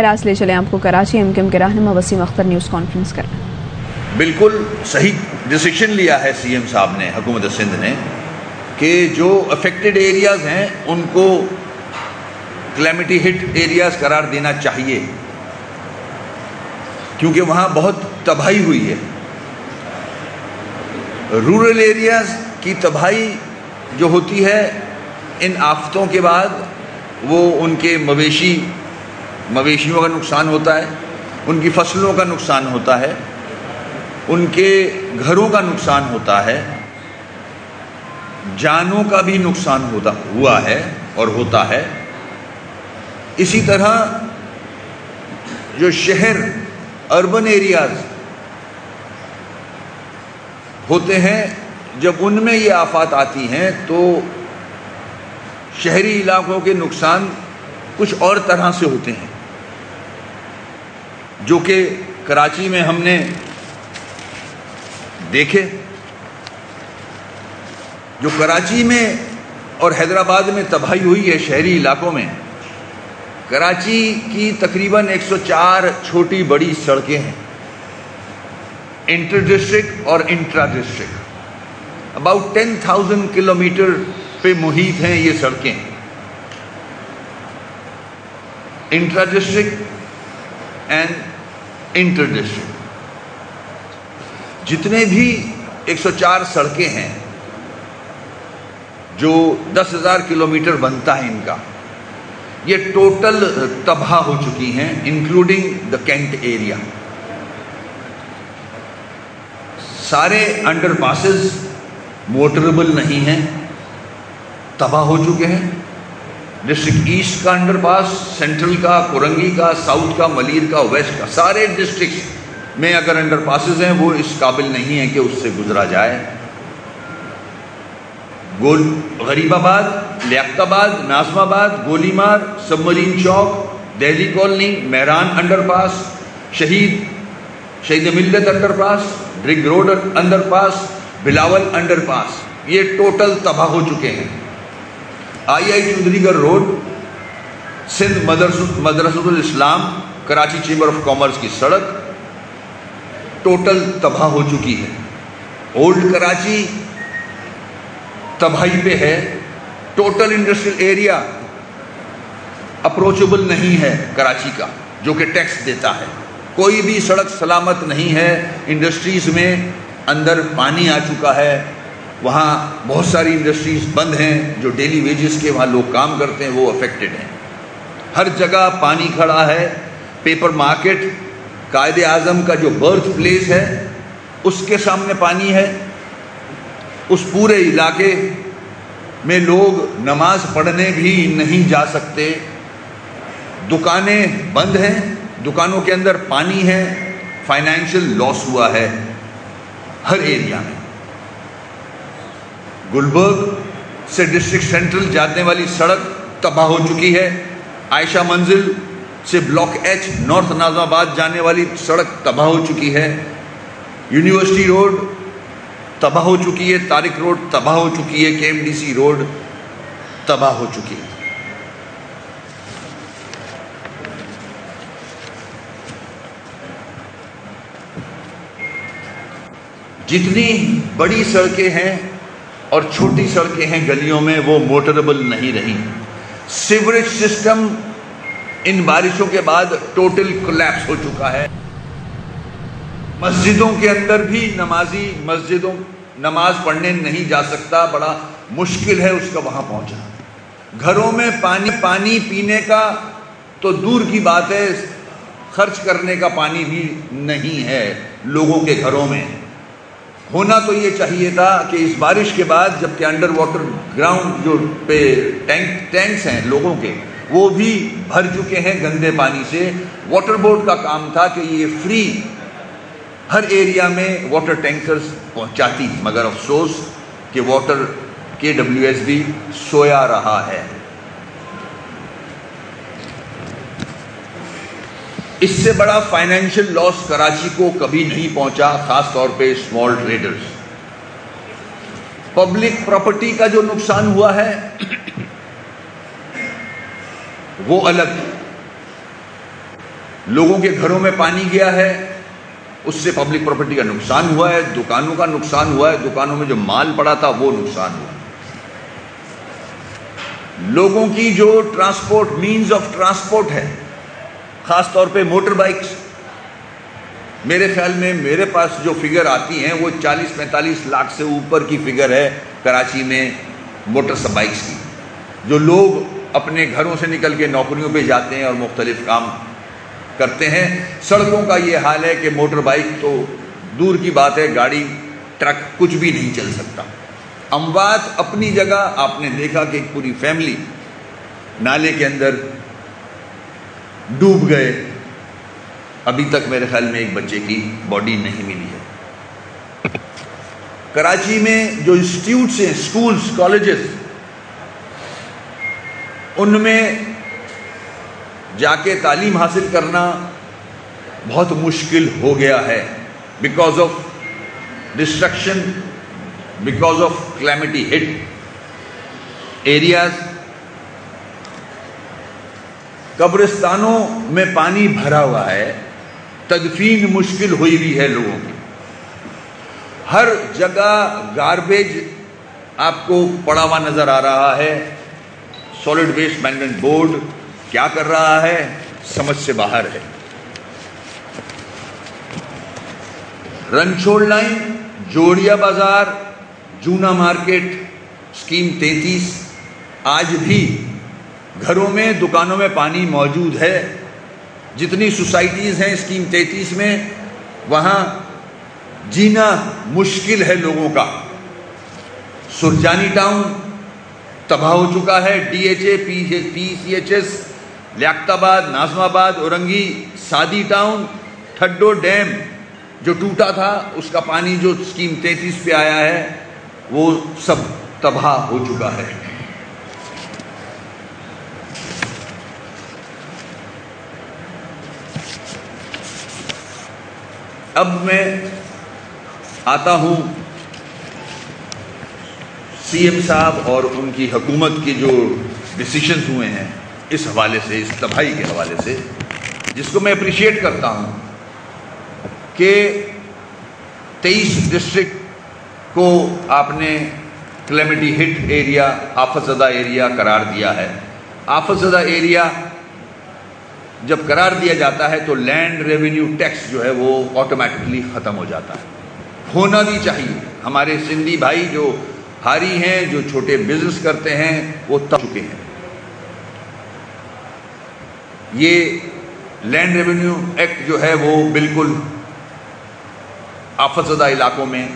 راست لے چلیں آپ کو کراچی ایم کیو ایم کے رہنما وسیم اختر نیوز کانفرنس کر رہے ہیں۔ بالکل صحیح ڈیسیشن لیا ہے سی ایم صاحب نے، حکومت سندھ نے، کہ جو افیکٹڈ ایریاز ہیں ان کو کلیمٹی ہٹ ایریاز قرار دینا چاہیے، کیونکہ وہاں بہت تباہی ہوئی ہے۔ رورل ایریاز کی تباہی جو ہوتی ہے ان آفتوں کے بعد، وہ ان کے مویشیوں کا نقصان ہوتا ہے، ان کی فصلوں کا نقصان ہوتا ہے، ان کے گھروں کا نقصان ہوتا ہے، جانوں کا بھی نقصان ہوا ہے اور ہوتا ہے۔ اسی طرح جو شہر اربن ایریاز ہوتے ہیں، جب ان میں یہ آفات آتی ہیں تو شہری علاقوں کے نقصان کچھ اور طرح سے ہوتے ہیں، جو کہ کراچی میں ہم نے دیکھے۔ جو کراچی میں اور حیدرآباد میں تباہی ہوئی ہے شہری علاقوں میں، کراچی کی تقریباً 104 چھوٹی بڑی سڑکیں ہیں، انٹر ڈسٹرکٹ اور انٹرا ڈسٹرکٹ، اباؤٹ 10,000 کلومیٹر پہ محیط ہیں یہ سڑکیں۔ Intra district and inter district جتنے بھی 104 سڑکیں ہیں، جو 10,000 کلومیٹر بنتا ہے ان کا، یہ ٹوٹل تباہ ہو چکی ہیں، انکلوڈنگ دا کینٹ ایریا۔ سارے انڈر پاسز موٹربل نہیں ہیں، تباہ ہو چکے ہیں۔ ڈسٹرکٹ ایسٹ کا انڈر پاس، سینٹرل کا، کورنگی کا، ساؤتھ کا، ملیر کا، ویسٹ کا، سارے ڈسٹرکٹس میں اگر انڈر پاسز ہیں وہ اس قابل نہیں ہیں کہ اس سے گزرا جائے۔ غریب آباد، لیاقت آباد، ناظم آباد، گولی مار، سب مرین چوک، دہلی کالونی، مہران انڈر پاس، شہید ملت انڈر پاس، ڈرگ روڈ انڈر پاس، بلاول انڈر پاس، یہ ٹوٹل تباہ ہو چکے ہیں۔ آئی چودھری گڑھ روڈ، سندھ مدرسۃ الاسلام، کراچی چیمبر آف کامرس کی سڑک ٹوٹل تباہ ہو چکی ہے۔ اولڈ کراچی تباہی پہ ہے، ٹوٹل انڈسٹریل ایریا اپروچبل نہیں ہے کراچی کا، جو کہ ٹیکس دیتا ہے۔ کوئی بھی سڑک سلامت نہیں ہے، انڈسٹریز میں اندر پانی آ چکا ہے، وہاں بہت ساری انڈسٹریز بند ہیں، جو ڈیلی ویجز کے وہاں لوگ کام کرتے ہیں وہ افیکٹڈ ہیں۔ ہر جگہ پانی کھڑا ہے۔ پیپر مارکیٹ، قائد اعظم کا جو برتھ پلیس ہے، اس کے سامنے پانی ہے۔ اس پورے علاقے میں لوگ نماز پڑھنے بھی نہیں جا سکتے، دکانیں بند ہیں، دکانوں کے اندر پانی ہے، فائنینشیل لاس ہوا ہے ہر ایریا میں۔ گلبرگ سے ڈسٹرکٹ سینٹرل جانے والی سڑک تباہ ہو چکی ہے۔ عائشہ منزل سے بلاک ایچ نارتھ ناظم آباد جانے والی سڑک تباہ ہو چکی ہے۔ یونیورسٹی روڈ تباہ ہو چکی ہے، طارق روڈ تباہ ہو چکی ہے، کے ایم ڈی سی روڈ تباہ ہو چکی ہے۔ جتنی بڑی سڑکیں ہیں اور چھوٹی سڑکیں ہیں گلیوں میں، وہ موٹربل نہیں رہی۔ سیوریج سسٹم ان بارشوں کے بعد ٹوٹل کولیپس ہو چکا ہے۔ مسجدوں کے اندر بھی نماز پڑھنے نہیں جا سکتا، بڑا مشکل ہے اس کا وہاں پہنچنا۔ گھروں میں پانی پینے کا تو دور کی بات ہے، خرچ کرنے کا پانی بھی نہیں ہے لوگوں کے گھروں میں۔ ہونا تو یہ چاہیے تھا کہ اس بارش کے بعد، جبکہ انڈر واٹر گراؤنڈ جو پہ ٹینکس ہیں لوگوں کے، وہ بھی بھر چکے ہیں گندے پانی سے۔ واٹر بورڈ کا کام تھا کہ یہ فری ہر ایریا میں واٹر ٹینکرز پہنچاتی، مگر افسوس کہ واٹر KWSB سویا رہا ہے۔ اس سے بڑا فائنینشیل لاس کراچی کو کبھی نہیں پہنچا، خاص طور پہ اسمال ٹریڈرز۔ پبلک پراپرٹی کا جو نقصان ہوا ہے وہ الگ۔ لوگوں کے گھروں میں پانی گیا ہے، اس سے پبلک پراپرٹی کا نقصان ہوا ہے، دکانوں کا نقصان ہوا ہے، دکانوں میں جو مال پڑا تھا وہ نقصان ہوا. لوگوں کی جو ٹرانسپورٹ مینز آف ٹرانسپورٹ ہے، خاص طور پہ موٹر بائکس، میرے خیال میں میرے پاس جو فگر آتی ہیں وہ 40-45 لاکھ سے اوپر کی فگر ہے کراچی میں موٹر بائکس کی، جو لوگ اپنے گھروں سے نکل کے نوکریوں پہ جاتے ہیں اور مختلف کام کرتے ہیں. سڑکوں کا یہ حال ہے کہ موٹر بائک تو دور کی بات ہے، گاڑی ٹرک کچھ بھی نہیں چل سکتا. اموات اپنی جگہ، آپ نے دیکھا کہ ایک پوری فیملی نالے کے اندر ڈوب گئے، ابھی تک میرے خیال میں ایک بچے کی باڈی نہیں ملی ہے. کراچی میں جو انسٹیٹیوٹس ہیں، اسکولز، کالجز، ان میں جا کے تعلیم حاصل کرنا بہت مشکل ہو گیا ہے، because of destruction, because of calamity hit areas. قبرستانوں میں پانی بھرا ہوا ہے، تدفین مشکل ہوئی بھی ہے لوگوں کی. ہر جگہ گاربیج آپ کو پڑا ہوا نظر آ رہا ہے. سالڈ ویسٹ مینجمنٹ بورڈ کیا کر رہا ہے، سمجھ سے باہر ہے. رنچھوڑ لائن، جوڑیا بازار، جونا مارکیٹ، اسکیم 33، آج بھی گھروں میں، دکانوں میں پانی موجود ہے. جتنی سوسائٹیز ہیں اسکیم 33 میں، وہاں جینا مشکل ہے لوگوں کا. سرجانی ٹاؤن تباہ ہو چکا ہے. D H A, P C H S, Liaquatabad, ناظم آباد، اورنگی، سادی ٹاؤن، ٹھڈو ڈیم جو ٹوٹا تھا، اس کا پانی جو اسکیم 33 پہ آیا ہے وہ سب تباہ ہو چکا ہے. اب میں آتا ہوں سی ایم صاحب اور ان کی حکومت کے جو ڈیسیشنز ہوئے ہیں اس حوالے سے، اس تباہی کے حوالے سے، جس کو میں اپریشیٹ کرتا ہوں کہ 23 ڈسٹرکٹ کو آپ نے کلیمٹی ہٹ ایریا، آفت زدہ ایریا قرار دیا ہے. آفت زدہ ایریا جب قرار دیا جاتا ہے تو لینڈ ریونیو ٹیکس جو ہے وہ آٹومیٹکلی ختم ہو جاتا ہے. ہونا بھی چاہیے. ہمارے سندھی بھائی جو ہاری ہیں، جو چھوٹے بزنس کرتے ہیں، وہ تب چکے ہیں. یہ لینڈ ریونیو ایکٹ جو ہے وہ بالکل آفت زدہ علاقوں میں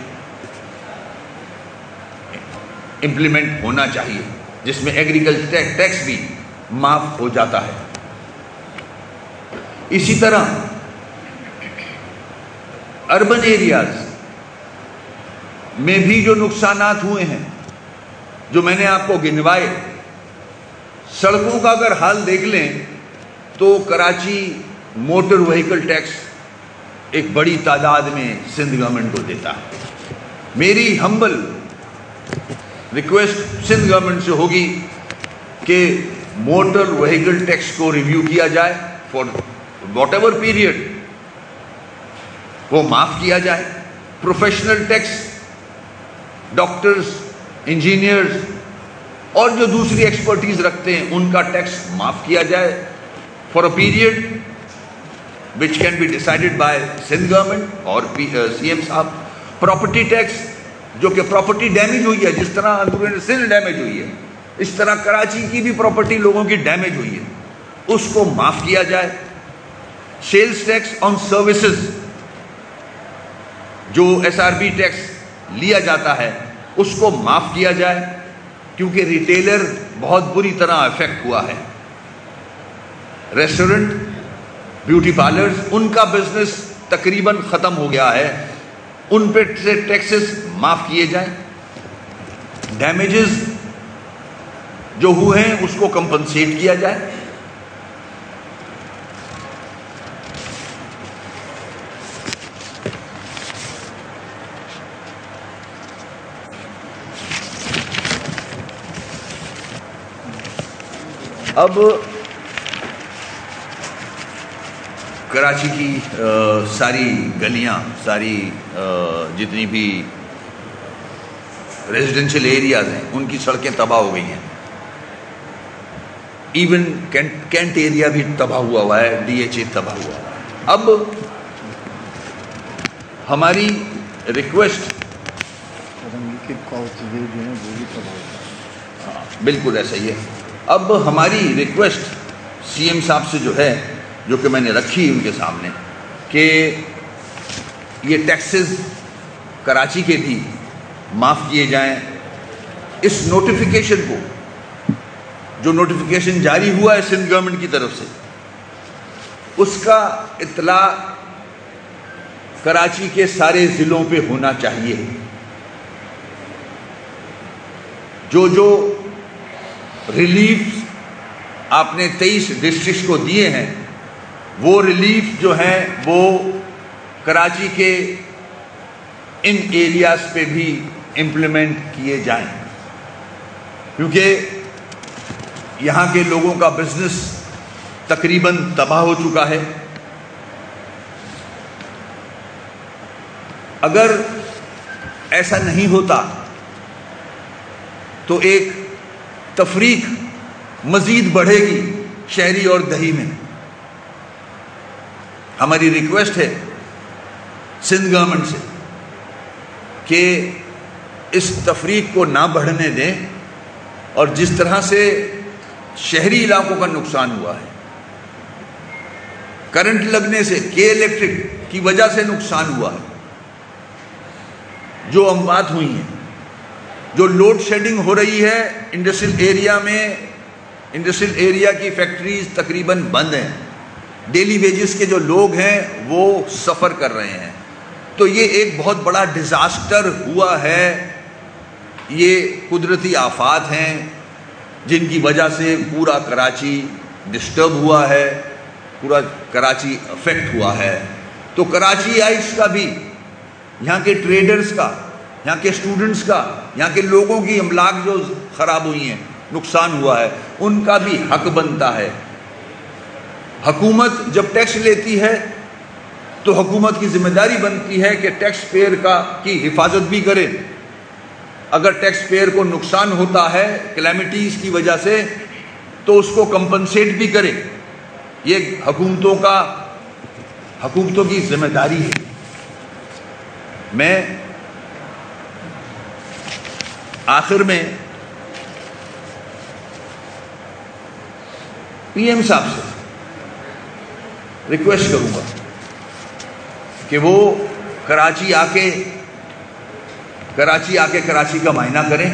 امپلیمنٹ ہونا چاہیے، جس میں ایگریکلچر ٹیکس بھی معاف ہو جاتا ہے. اسی طرح اربن ایریاز میں بھی جو نقصانات ہوئے ہیں، جو میں نے آپ کو گنوائے، سڑکوں کا اگر حال دیکھ لیں تو کراچی موٹر وہیکل ٹیکس ایک بڑی تعداد میں سندھ گورنمنٹ کو دیتا ہے. میری ہمبل ریکویسٹ سندھ گورنمنٹ سے ہوگی کہ موٹر وہیکل ٹیکس کو ریویو کیا جائے، فار واٹ ایور پیریڈ وہ معاف کیا جائے. پروفیشنل ٹیکس، ڈاکٹرز، انجینئرز اور جو دوسری ایکسپرٹیز رکھتے ہیں ان کا ٹیکس معاف کیا جائے for a period which can be decided by Sindh government اور سی ایم صاحب. پراپرٹی ٹیکس جو کہ پراپرٹی ڈیمیج ہوئی ہے، جس طرح اندرون سندھ ڈیمیج ہوئی ہے، اس طرح کراچی کی بھی پراپرٹی لوگوں کی ڈیمیج ہوئی ہے، اس کو معاف کیا جائے. سیلز ٹیکس آن سروسز، جو ایس آر بی ٹیکس لیا جاتا ہے، اس کو معاف کیا جائے، کیونکہ ریٹیلر بہت بری طرح افیکٹ ہوا ہے. ریسٹورنٹ، بیوٹی پارلرز، ان کا بزنس تقریباً ختم ہو گیا ہے، ان پہ سے ٹیکسز معاف کیے جائیں. ڈیمیجز جو ہوئے ہیں اس کو کمپنسیٹ کیا جائے. اب کراچی کی ساری گلیاں، ساری جتنی بھی ریزیڈنشل ایریاز ہیں ان کی سڑکیں تباہ ہو گئی ہیں. ایون کینٹ ایریا بھی تباہ ہوا ہے، ڈی ایچ اے تباہ ہوا ہے. اب ہماری ریکویسٹ، بالکل ایسا ہی ہے. اب ہماری ریکویسٹ سی ایم صاحب سے جو ہے، جو کہ میں نے رکھی ان کے سامنے، کہ یہ ٹیکسز کراچی کے بھی معاف کیے جائیں. اس نوٹیفیکیشن کو، جو نوٹیفیکیشن جاری ہوا ہے سندھ گورنمنٹ کی طرف سے، اس کا اطلاع کراچی کے سارے ضلعوں پہ ہونا چاہیے. جو ریلیف آپ نے 23 ڈسٹرکٹس کو دیے ہیں، وہ ریلیف جو ہیں وہ کراچی کے ان ایریاز پہ بھی امپلیمنٹ کیے جائیں، کیونکہ یہاں کے لوگوں کا بزنس تقریباً تباہ ہو چکا ہے. اگر ایسا نہیں ہوتا تو ایک تفریق مزید بڑھے گی شہری اور دیہی میں. ہماری ریکویسٹ ہے سندھ گورنمنٹ سے کہ اس تفریق کو نہ بڑھنے دیں، اور جس طرح سے شہری علاقوں کا نقصان ہوا ہے، کرنٹ لگنے سے، کے الیکٹرک کی وجہ سے نقصان ہوا ہے، جو اموات ہوئی ہیں، جو لوڈ شیڈنگ ہو رہی ہے انڈسٹریل ایریا میں، انڈسٹریل ایریا کی فیکٹریز تقریباً بند ہیں، ڈیلی ویجز کے جو لوگ ہیں وہ سفر کر رہے ہیں. تو یہ ایک بہت بڑا ڈیزاسٹر ہوا ہے. یہ قدرتی آفات ہیں جن کی وجہ سے پورا کراچی ڈسٹرب ہوا ہے، پورا کراچی افیکٹ ہوا ہے. تو کراچی آئٹس کا بھی، یہاں کے ٹریڈرز کا، یہاں کے اسٹوڈنٹس کا، یہاں کے لوگوں کی املاک جو خراب ہوئی ہیں، نقصان ہوا ہے، ان کا بھی حق بنتا ہے. حکومت جب ٹیکس لیتی ہے تو حکومت کی ذمہ داری بنتی ہے کہ ٹیکس پیئر کی حفاظت بھی کرے. اگر ٹیکس پیئر کو نقصان ہوتا ہے کلیمٹیز کی وجہ سے تو اس کو کمپنسیٹ بھی کرے. یہ حکومتوں کی ذمہ داری ہے. میں آخر میں پی ایم صاحب سے ریکویسٹ کروں گا کہ وہ کراچی آ کے کراچی کا معائنہ کریں.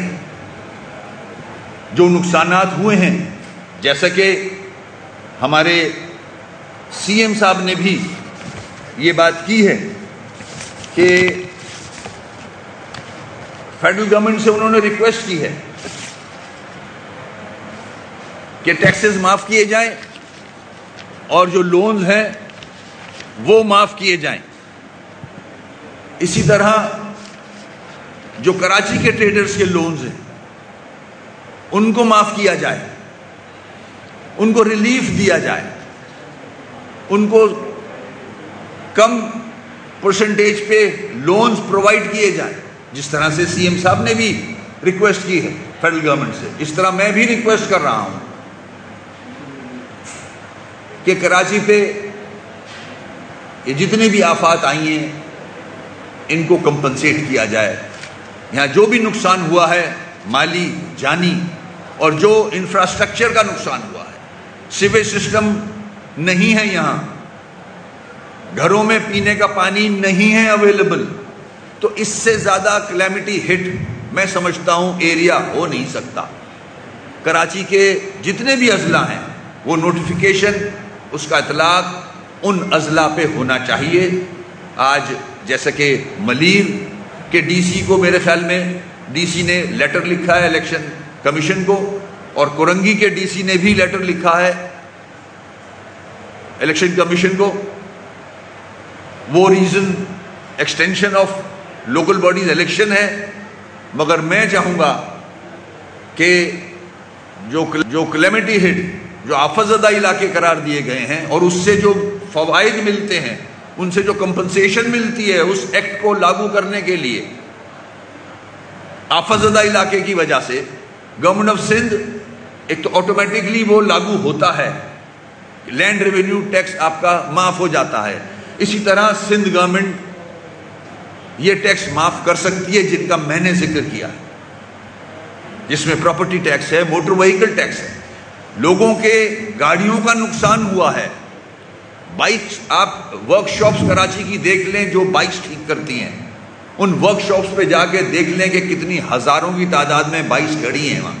جو نقصانات ہوئے ہیں، جیسا کہ ہمارے سی ایم صاحب نے بھی یہ بات کی ہے کہ فیڈرل گورنمنٹ سے انہوں نے ریکویسٹ کی ہے کہ ٹیکسز معاف کیے جائیں اور جو لونز ہیں وہ معاف کیے جائیں. اسی طرح جو کراچی کے ٹریڈرز کے لونز ہیں ان کو معاف کیا جائے، ان کو ریلیف دیا جائے، ان کو کم پرسنٹیج پہ لونز پرووائڈ کیے جائیں، جس طرح سے سی ایم صاحب نے بھی ریکویسٹ کی ہے فیڈرل گورنمنٹ سے. اس طرح میں بھی ریکویسٹ کر رہا ہوں کہ کراچی پہ یہ جتنی بھی آفات آئی ہیں ان کو کمپنسیٹ کیا جائے. یہاں جو بھی نقصان ہوا ہے مالی، جانی، اور جو انفراسٹرکچر کا نقصان ہوا ہے، سیویج سسٹم نہیں ہے، یہاں گھروں میں پینے کا پانی نہیں ہے اویلیبل، تو اس سے زیادہ کلیمٹی ہٹ میں سمجھتا ہوں ایریا ہو نہیں سکتا. کراچی کے جتنے بھی اضلاع ہیں وہ نوٹیفیکیشن، اس کا اطلاق ان اضلاع پہ ہونا چاہیے. آج جیسا کہ ملیر کے ڈی سی کو، میرے خیال میں ڈی سی نے لیٹر لکھا ہے الیکشن کمیشن کو، اور کورنگی کے ڈی سی نے بھی لیٹر لکھا ہے الیکشن کمیشن کو. وہ reason extension of local bodies election ہے، مگر میں چاہوں گا کہ جو کلیمٹی ہٹ جو آفت زدہ علاقے قرار دیے گئے ہیں اور اس سے جو فوائد ملتے ہیں، ان سے جو کمپنسیشن ملتی ہے اس ایکٹ کو لاگو کرنے کے لیے، آفت زدہ علاقے کی وجہ سے گورنمنٹ آف سندھ ایک تو آٹومیٹکلی وہ لاگو ہوتا ہے، لینڈ ریونیو ٹیکس آپ کا معاف ہو جاتا ہے۔ اسی طرح سندھ گورنمنٹ یہ ٹیکس معاف کر سکتی ہے جن کا میں نے ذکر کیا ہے، جس میں پراپرٹی ٹیکس ہے، موٹر وہیکل ٹیکس ہے، لوگوں کے گاڑیوں کا نقصان ہوا ہے، بائکس، آپ ورک شاپس کراچی کی دیکھ لیں جو بائکس ٹھیک کرتی ہیں، ان ورک شاپس پہ جا کے دیکھ لیں کہ کتنی ہزاروں کی تعداد میں بائکس کھڑی ہیں وہاں،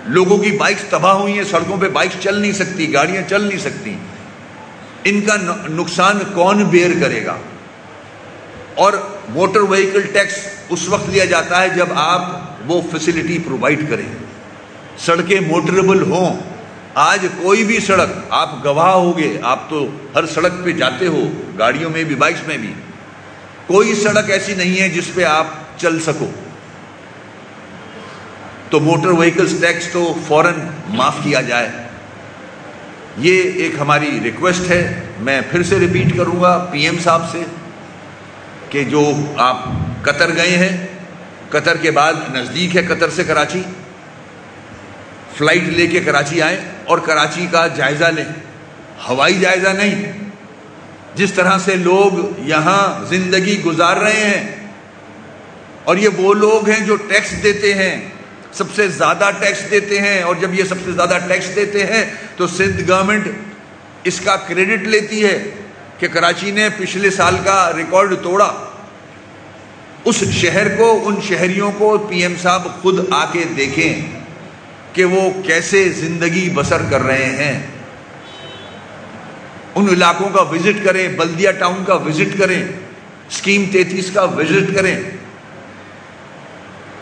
لوگوں کی بائکس تباہ ہوئی ہیں، سڑکوں پہ بائکس چل نہیں سکتی، گاڑیاں چل نہیں سکتی، ان کا نقصان کون بیئر کرے گا؟ اور موٹر وہیکل ٹیکس اس وقت لیا جاتا ہے جب آپ وہ فیسلٹی پرووائڈ کریں، سڑکیں موٹریبل ہوں۔ آج کوئی بھی سڑک، آپ گواہ ہوگے، آپ تو ہر سڑک پہ جاتے ہو، گاڑیوں میں بھی بائکس میں بھی، کوئی سڑک ایسی نہیں ہے جس پہ آپ چل سکو، تو موٹر وہیکلز ٹیکس تو فوراً معاف کیا جائے۔ یہ ایک ہماری ریکویسٹ ہے، میں پھر سے ریپیٹ کروں گا پی ایم صاحب سے کہ جو آپ قطر گئے ہیں، قطر کے بعد نزدیک ہے قطر سے کراچی، فلائٹ لے کے کراچی آئیں اور کراچی کا جائزہ لیں، ہوائی جائزہ نہیں، جس طرح سے لوگ یہاں زندگی گزار رہے ہیں، اور یہ وہ لوگ ہیں جو ٹیکس دیتے ہیں، سب سے زیادہ ٹیکس دیتے ہیں، اور جب یہ سب سے زیادہ ٹیکس دیتے ہیں تو سندھ گورنمنٹ اس کا کریڈٹ لیتی ہے کہ کراچی نے پچھلے سال کا ریکارڈ توڑا۔ اس شہر کو، ان شہریوں کو پی ایم صاحب خود آ کے دیکھیں کہ وہ کیسے زندگی بسر کر رہے ہیں، ان علاقوں کا وزٹ کریں، بلدیہ ٹاؤن کا وزٹ کریں، اسکیم 33 کا وزٹ کریں،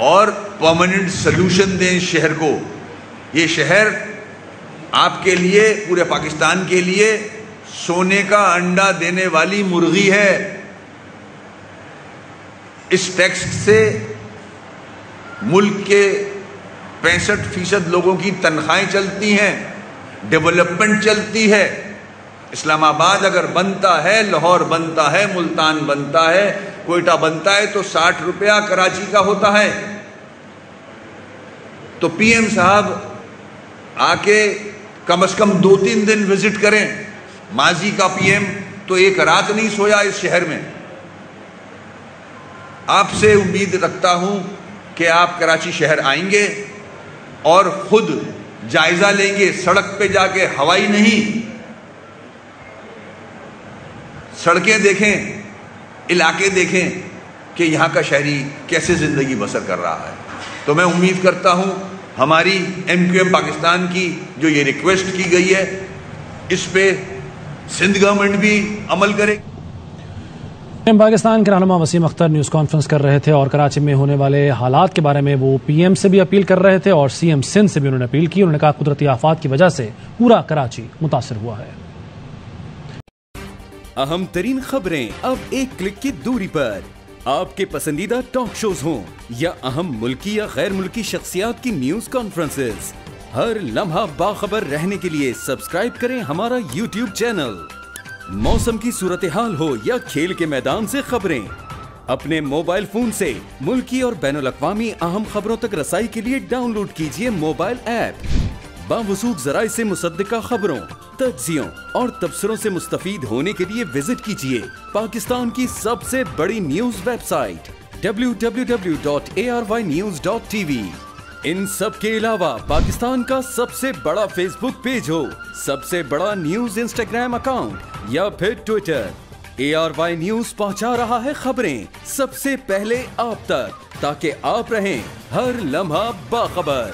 اور پرماننٹ سلوشن دیں شہر کو۔ یہ شہر آپ کے لیے، پورے پاکستان کے لیے سونے کا انڈا دینے والی مرغی ہے۔ اس ٹیکس سے ملک کے 65% لوگوں کی تنخواہیں چلتی ہیں، ڈیولپمنٹ چلتی ہے۔ اسلام آباد اگر بنتا ہے، لاہور بنتا ہے، ملتان بنتا ہے، کوئٹہ بنتا ہے تو 60 روپیہ کراچی کا ہوتا ہے۔ تو پی ایم صاحب آ کے کم از کم 2-3 دن وزٹ کریں۔ ماضی کا پی ایم تو ایک رات نہیں سویا اس شہر میں۔ آپ سے امید رکھتا ہوں کہ آپ کراچی شہر آئیں گے اور خود جائزہ لیں گے، سڑک پہ جا کے، ہوائی نہیں، سڑکیں دیکھیں، علاقے دیکھیں کہ یہاں کا شہری کیسے زندگی بسر کر رہا ہے۔ تو میں امید کرتا ہوں ہماری MQM پاکستان کی جو یہ ریکویسٹ کی گئی ہے، اس پہ سندھ گورنمنٹ بھی عمل کرے۔ پاکستان کے رہنما وسیم اختر نیوز کانفرنس کر رہے تھے اور کراچی میں ہونے والے حالات کے بارے میں وہ پی ایم سے بھی اپیل کر رہے تھے اور سی ایم سندھ سے بھی انہوں نے اپیل کی۔ انہوں نے کہا قدرتی آفات کی وجہ سے پورا کراچی متاثر ہوا ہے۔ اہم ترین خبریں اب ایک کلک کی دوری پر، آپ کے پسندیدہ ٹاک شوز ہوں یا اہم ملکی یا غیر ملکی شخصیات کی نیوز کانفرنسز، ہر لمحہ باخبر رہنے کے لیے سبسکرائب کریں ہمارا YouTube چینل۔ موسم کی صورتحال ہو یا کھیل کے میدان سے خبریں، اپنے موبائل فون سے ملکی اور بین الاقوامی اہم خبروں تک رسائی کے لیے ڈاؤن لوڈ کیجیے موبائل ایپ۔ باوثوق ذرائع سے مصدقہ خبروں، تجزیوں اور تبصروں سے مستفید ہونے کے لیے وزٹ کیجیے پاکستان کی سب سے بڑی نیوز ویب سائٹ www.arYnews.tv۔ ان سب کے علاوہ پاکستان کا سب سے بڑا فیس بک پیج ہو، سب سے بڑا نیوز انسٹاگرام اکاؤنٹ یا پھر ٹویٹر، ARY نیوز پہنچا رہا ہے خبریں سب سے پہلے آپ تک، تاکہ آپ رہیں ہر لمحہ باخبر۔